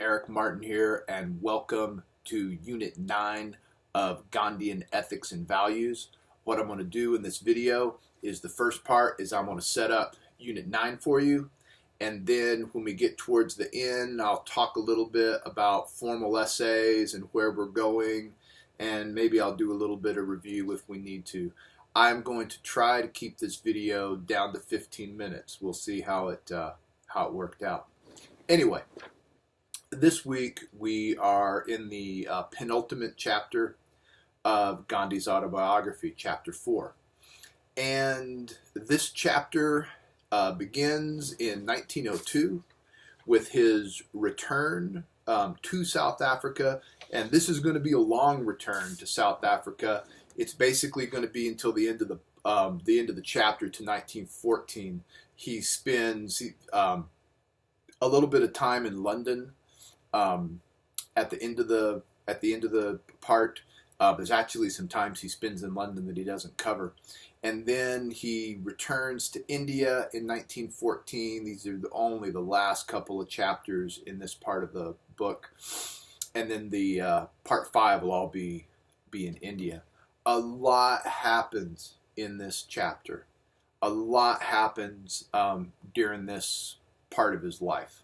Eric Martin here, and welcome to Unit 9 of Gandhian Ethics and Values. What I'm going to do in this video is the first part is I'm going to set up Unit 9 for you, and then when we get towards the end, I'll talk a little bit about formal essays and where we're going, and maybe I'll do a little bit of review if we need to. I'm going to try to keep this video down to 15 minutes. We'll see how it worked out. Anyway, this week we are in the penultimate chapter of Gandhi's autobiography, chapter 4. And this chapter begins in 1902 with his return to South Africa. And this is going to be a long return to South Africa. It's basically going to be until the end of the chapter to 1914. He spends a little bit of time in London at the end of the part. There's actually some times he spends in London that he doesn't cover, and then he returns to India in 1914. These are only the last couple of chapters in this part of the book, and then the part 5 will all be in India. A lot happens in this chapter. A lot happens during this part of his life.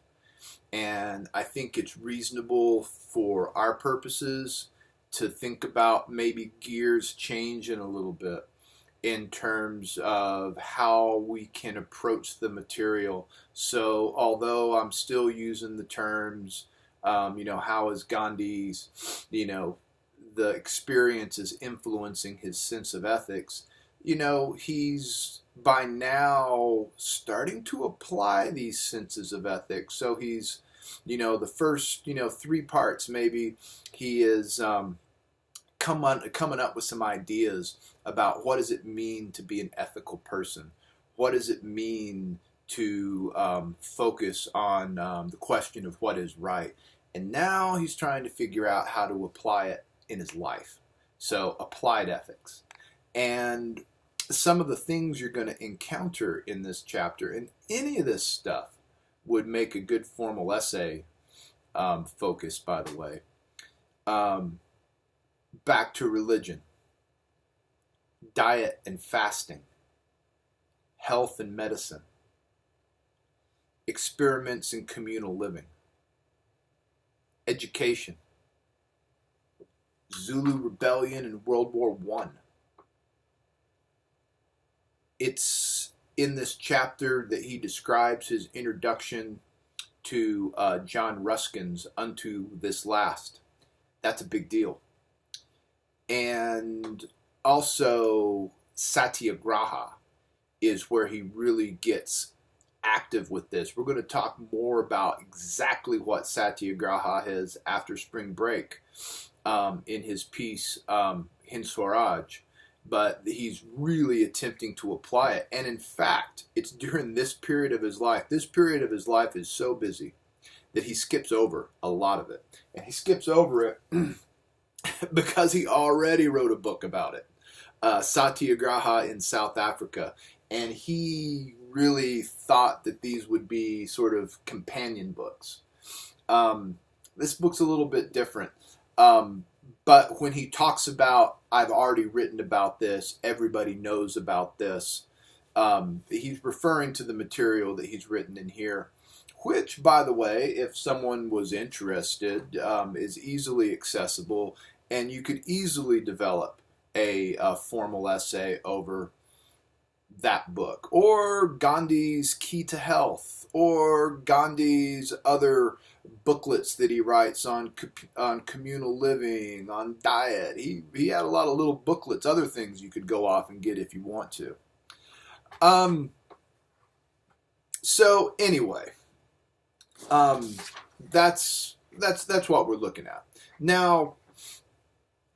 And I think it's reasonable for our purposes to think about maybe gears changing a little bit in terms of how we can approach the material. So although I'm still using the terms, how is Gandhi's, the experience is influencing his sense of ethics, he's by now starting to apply these senses of ethics. So he's, the first, 3 parts maybe, he is coming up with some ideas about what does it mean to be an ethical person? What does it mean to focus on the question of what is right? And now he's trying to figure out how to apply it in his life. So applied ethics. And some of the things you're going to encounter in this chapter, and any of this stuff would make a good formal essay focus, by the way. Back to religion, diet and fasting, health and medicine, experiments in communal living, education, Zulu rebellion in World War I. It's in this chapter that he describes his introduction to John Ruskin's Unto This Last. That's a big deal. And also Satyagraha is where he really gets active with this. We're going to talk more about exactly what Satyagraha is after spring break in his piece Hind Swaraj, but he's really attempting to apply it. And in fact, it's during this period of his life. This period of his life is so busy that he skips over a lot of it. And he skips over it because he already wrote a book about it, Satyagraha in South Africa. And he really thought that these would be sort of companion books. This book's a little bit different. But when he talks about, I've already written about this, everybody knows about this, he's referring to the material that he's written in here, which, by the way, if someone was interested, is easily accessible, and you could easily develop a formal essay over that book, or Gandhi's Key to Health, or Gandhi's other booklets that he writes on communal living, on diet. He had a lot of little booklets, other things you could go off and get if you want to. So anyway, that's what we're looking at. Now,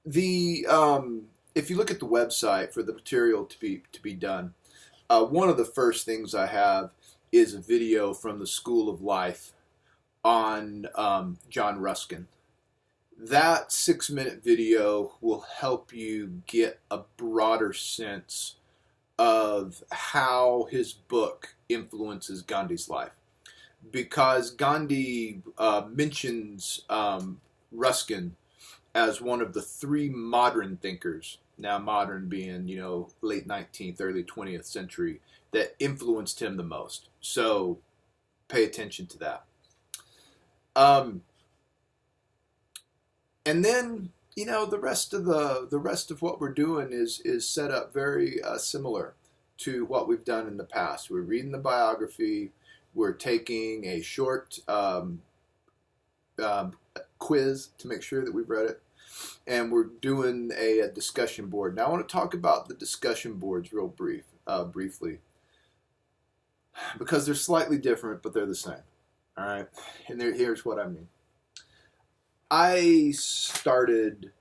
if you look at the website for the material to be done, one of the first things I have is a video from the School of Life on John Ruskin. That 6-minute video will help you get a broader sense of how his book influences Gandhi's life. because Gandhi mentions Ruskin as one of the three modern thinkers, now modern being, late 19th, early 20th century, that influenced him the most. So pay attention to that. And then, the rest of what we're doing is set up very similar to what we've done in the past. We're reading the biography. We're taking a short quiz to make sure that we've read it, and we're doing a discussion board. Now, I want to talk about the discussion boards real briefly, because they're slightly different, but they're the same. All right, and here's what I mean. I started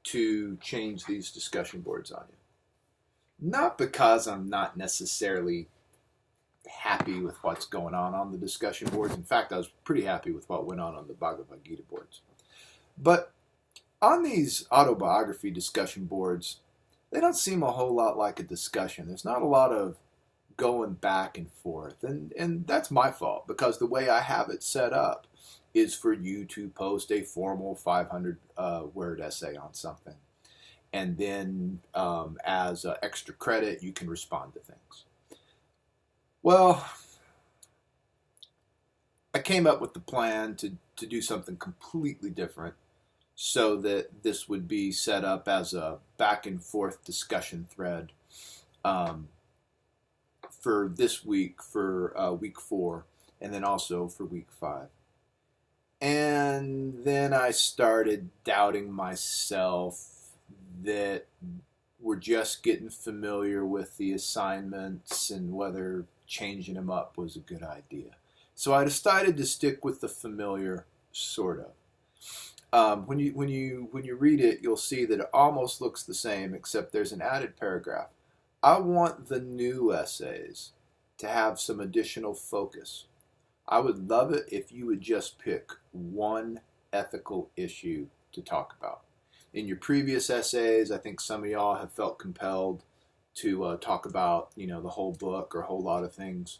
to change these discussion boards on you, not because I'm not necessarily happy with what's going on the discussion boards. In fact, I was pretty happy with what went on the Bhagavad Gita boards. But on these autobiography discussion boards, they don't seem a whole lot like a discussion. There's not a lot of going back and forth. And that's my fault, because the way I have it set up is for you to post a formal 500 word essay on something. And then as extra credit, you can respond to things. Well, I came up with the plan to do something completely different, so that this would be set up as a back and forth discussion thread for this week, for week 4, and then also for week 5. And then I started doubting myself that we're just getting familiar with the assignments and whether changing them up was a good idea. So I decided to stick with the familiar, sort of. When you read it, you'll see that it almost looks the same, except there's an added paragraph. I want the new essays to have some additional focus. I would love it if you would just pick one ethical issue to talk about. In your previous essays, I think some of y'all have felt compelled to talk about, the whole book or a whole lot of things.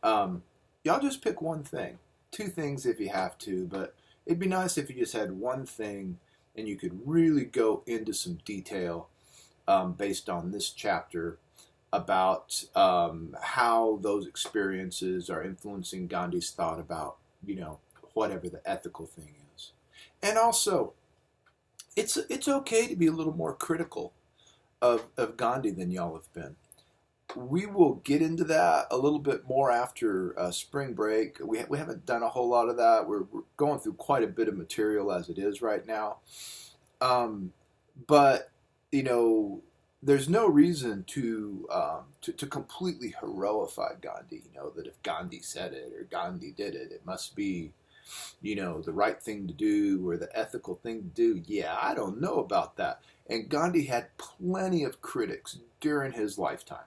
Y'all just pick one thing, 2 things if you have to, but it'd be nice if you just had one thing and you could really go into some detail based on this chapter about how those experiences are influencing Gandhi's thought about, whatever the ethical thing is. And also, it's okay to be a little more critical of Gandhi than y'all have been. We will get into that a little bit more after spring break. We haven't done a whole lot of that. We're going through quite a bit of material as it is right now. But, there's no reason to completely heroify Gandhi. That if Gandhi said it or Gandhi did it, it must be, the right thing to do or the ethical thing to do. Yeah, I don't know about that. And Gandhi had plenty of critics during his lifetime.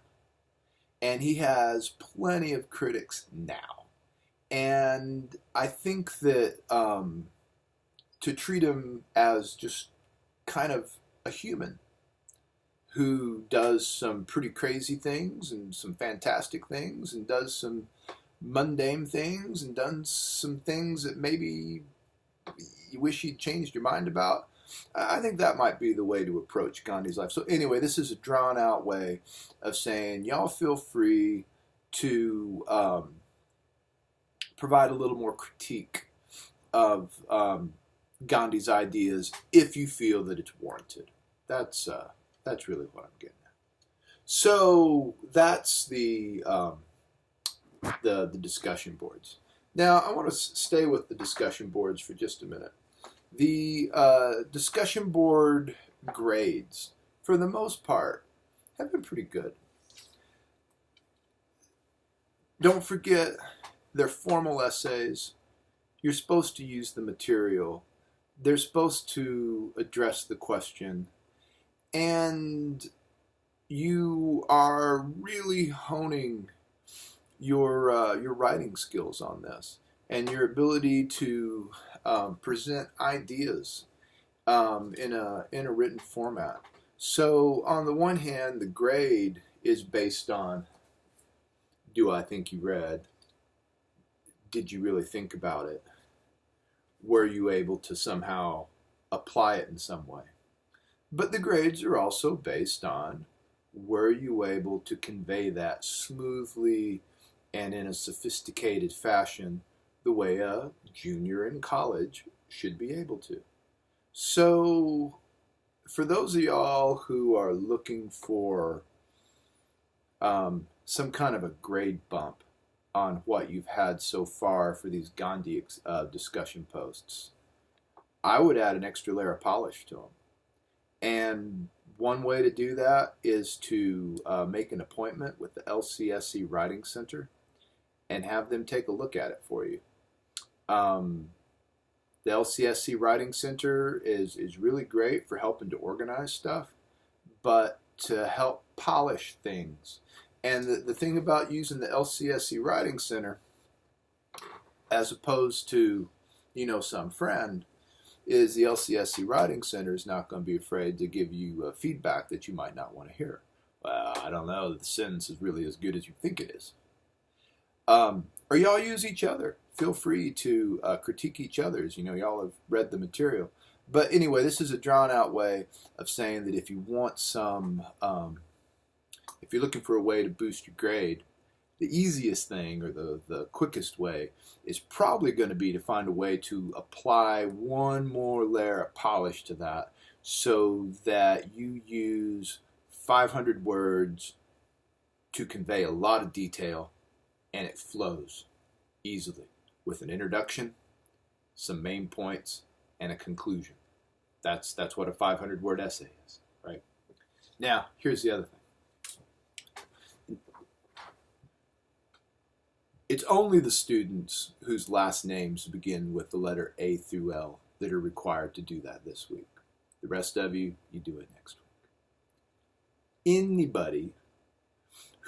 And he has plenty of critics now. And I think that to treat him as just kind of a human who does some pretty crazy things and some fantastic things and does some mundane things and done some things that maybe you wish you'd changed your mind about, I think that might be the way to approach Gandhi's life. So anyway, this is a drawn out way of saying y'all feel free to provide a little more critique of Gandhi's ideas if you feel that it's warranted. That's really what I'm getting at. So that's the discussion boards. Now I want to stay with the discussion boards for just a minute. The discussion board grades, for the most part, have been pretty good. Don't forget, they're formal essays. You're supposed to use the material. They're supposed to address the question. And you are really honing your writing skills on this and your ability to present ideas in a written format. So on the one hand, the grade is based on, do I think you read? did you really think about it? Were you able to somehow apply it in some way? But the grades are also based on, were you able to convey that smoothly and in a sophisticated fashion the way a junior in college should be able to? So for those of y'all who are looking for some kind of a grade bump on what you've had so far for these Gandhi discussion posts, I would add an extra layer of polish to them. And one way to do that is to make an appointment with the LCSC Writing Center and have them take a look at it for you. The LCSC Writing Center is really great for helping to organize stuff, but to help polish things. And the thing about using the LCSC Writing Center as opposed to, some friend, is the LCSC Writing Center is not going to be afraid to give you feedback that you might not want to hear. Well, I don't know, the sentence is really as good as you think it is. Or y'all use each other. Feel free to critique each other's. Y'all have read the material. But anyway, this is a drawn-out way of saying that if you want if you're looking for a way to boost your grade, the easiest thing or the quickest way is probably going to be to find a way to apply one more layer of polish to that so that you use 500 words to convey a lot of detail and it flows easily with an introduction, some main points, and a conclusion. That's what a 500-word essay is, right? Now, here's the other thing. It's only the students whose last names begin with the letter A through L that are required to do that this week. The rest of you do it next week. Anybody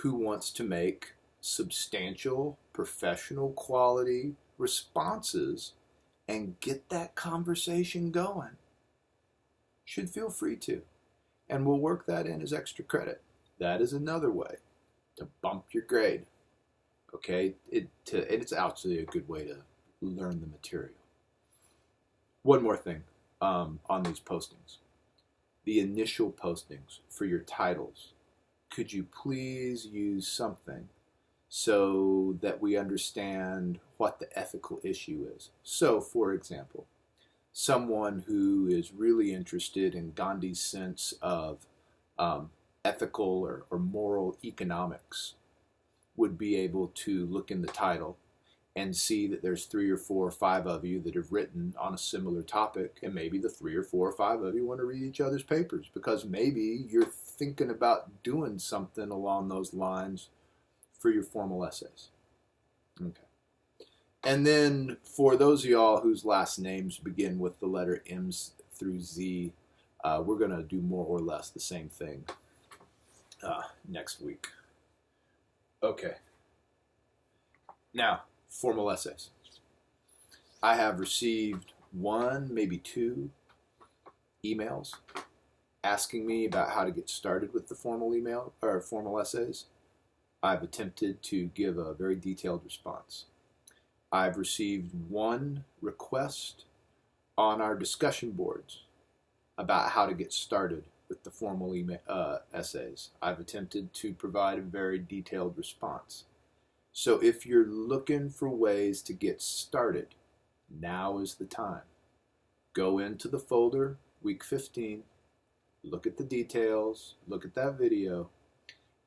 who wants to make substantial, professional quality responses and get that conversation going should feel free to. And we'll work that in as extra credit. That is another way to bump your grade. Okay, it's actually a good way to learn the material. One more thing on these postings. The initial postings for your titles. Could you please use something so that we understand what the ethical issue is? So, for example, someone who is really interested in Gandhi's sense of ethical or moral economics would be able to look in the title and see that there's 3 or 4 or 5 of you that have written on a similar topic, and maybe the 3 or 4 or 5 of you want to read each other's papers because maybe you're thinking about doing something along those lines for your formal essays. Okay. And then for those of y'all whose last names begin with the letter M through Z, we're going to do more or less the same thing next week. Okay. Now, formal essays. I have received 1, maybe 2 emails asking me about how to get started with the formal essays. I've attempted to give a very detailed response. I've received 1 request on our discussion boards about how to get started with the formal essays. I've attempted to provide a very detailed response. So if you're looking for ways to get started, now is the time. Go into the folder, week 15, look at the details, look at that video,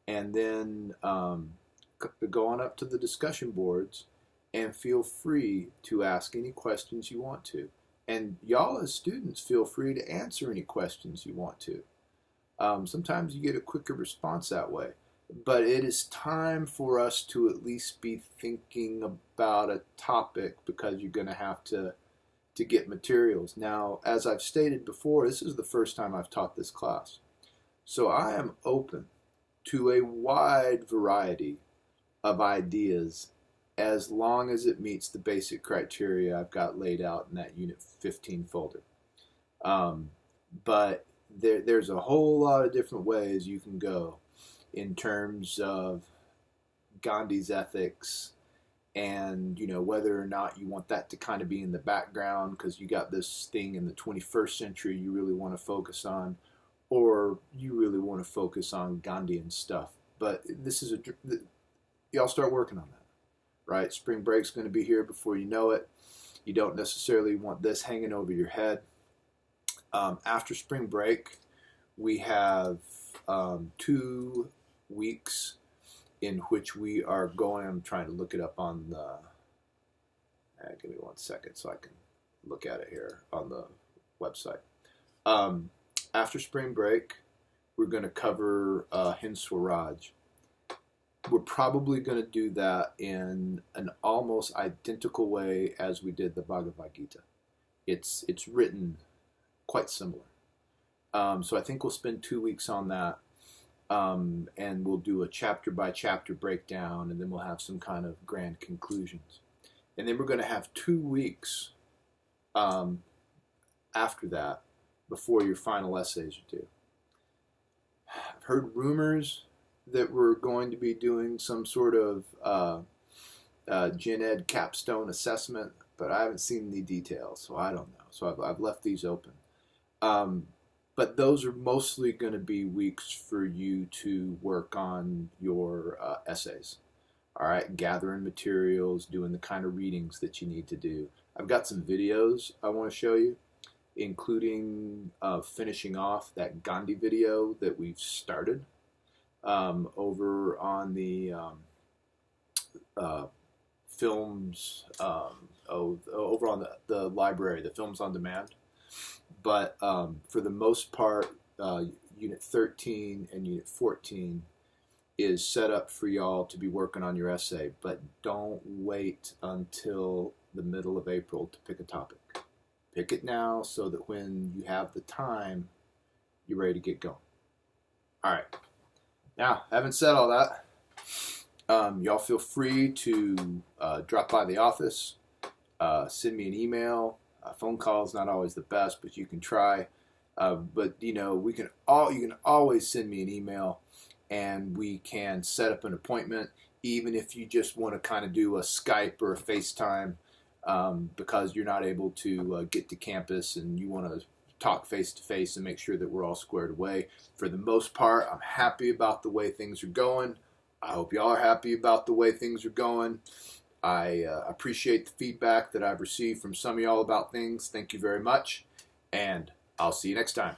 and then go on up to the discussion boards and feel free to ask any questions you want to. And y'all as students, feel free to answer any questions you want to. Sometimes you get a quicker response that way. But it is time for us to at least be thinking about a topic because you're going to have to get materials. Now, as I've stated before, this is the first time I've taught this class. So I am open to a wide variety of ideas as long as it meets the basic criteria I've got laid out in that Unit 15 folder. But there's a whole lot of different ways you can go in terms of Gandhi's ethics and whether or not you want that to kind of be in the background because you got this thing in the 21st century you really want to focus on, or you really want to focus on Gandhian stuff. But this is y'all start working on that, right? Spring break's going to be here before you know it. You don't necessarily want this hanging over your head. After spring break, we have 2 weeks in which we are going. I'm trying to look it up on the. Give me 1 second so I can look at it here on the website. After spring break, we're going to cover Hind Swaraj. We're probably going to do that in an almost identical way as we did the Bhagavad Gita. It's written quite similar. So I think we'll spend 2 weeks on that, and we'll do a chapter by chapter breakdown, and then we'll have some kind of grand conclusions. And then we're going to have 2 weeks after that before your final essays are due. I've heard rumors that we're going to be doing some sort of Gen Ed capstone assessment, but I haven't seen the details, so I don't know. So I've left these open. But those are mostly going to be weeks for you to work on your essays. All right, gathering materials, doing the kind of readings that you need to do. I've got some videos I want to show you, including finishing off that Gandhi video that we've started over on the films, over on the library, the Films on Demand. But for the most part, Unit 13 and Unit 14 is set up for y'all to be working on your essay, but don't wait until the middle of April to pick a topic. Pick it now so that when you have the time, you're ready to get going. All right. Now, having said all that, y'all feel free to drop by the office, send me an email. Phone call is not always the best, but you can try. But you can always send me an email, and we can set up an appointment, even if you just want to kind of do a Skype or a FaceTime, because you're not able to get to campus and you want to talk face to face and make sure that we're all squared away. For the most part, I'm happy about the way things are going. I hope y'all are happy about the way things are going. I appreciate the feedback that I've received from some of y'all about things. Thank you very much, and I'll see you next time.